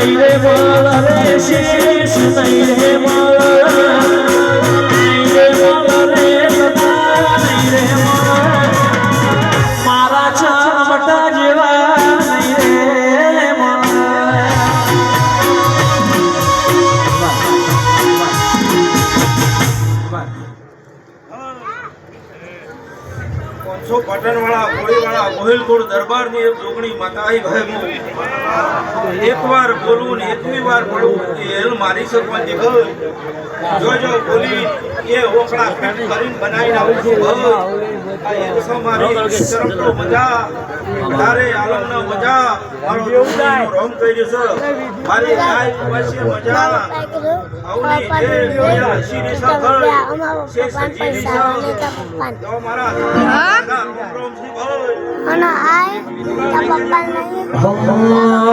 નહીં રે મળ રે શેષ નહીં રે મળ નહીં રે મળ રે સદા નહીં રે મળ મારા ચામટા જેવા નહીં રે મળ 500 પાટણ વાળા કોળી વાળા ગોહિલકોટ દરબાર ની એક જોગણી માતાઈ ભાઈ એકવાર બોલવું ને એકવી વાર બોલવું એ હેલ મારી સરપંચ જો બોલી એ ઓકળા ફેટ કરીને બનાવીને આવું છું આ એક સમારી શરમનો મજા તારે આલમનો મજા મારો રોમ કરી છે મારી ગાય પાસે મજા આવની જે જોયા શીરી સફળ છે સજીવી છે તો મારા રોમ થી ભાઈ અને આય પપ્પા નહીં આપણે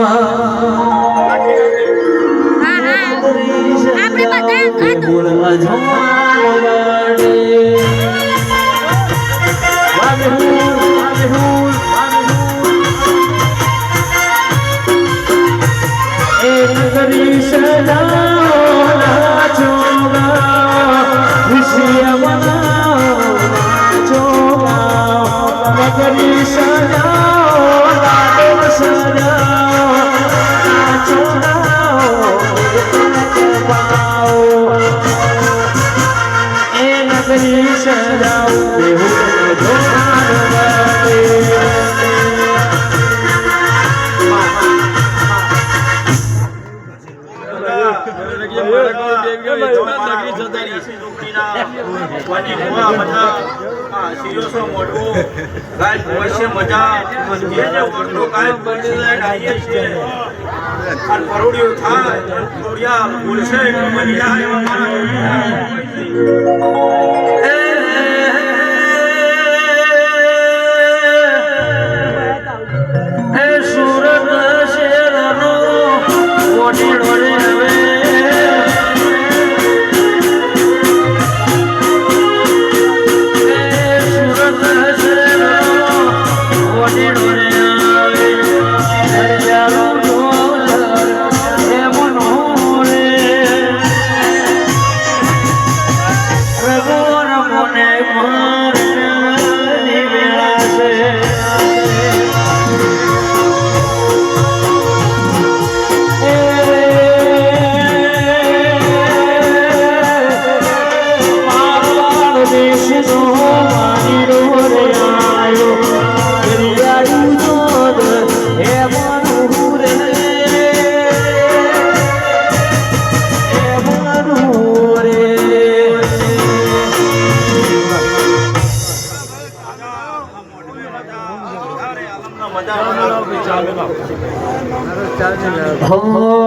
Oh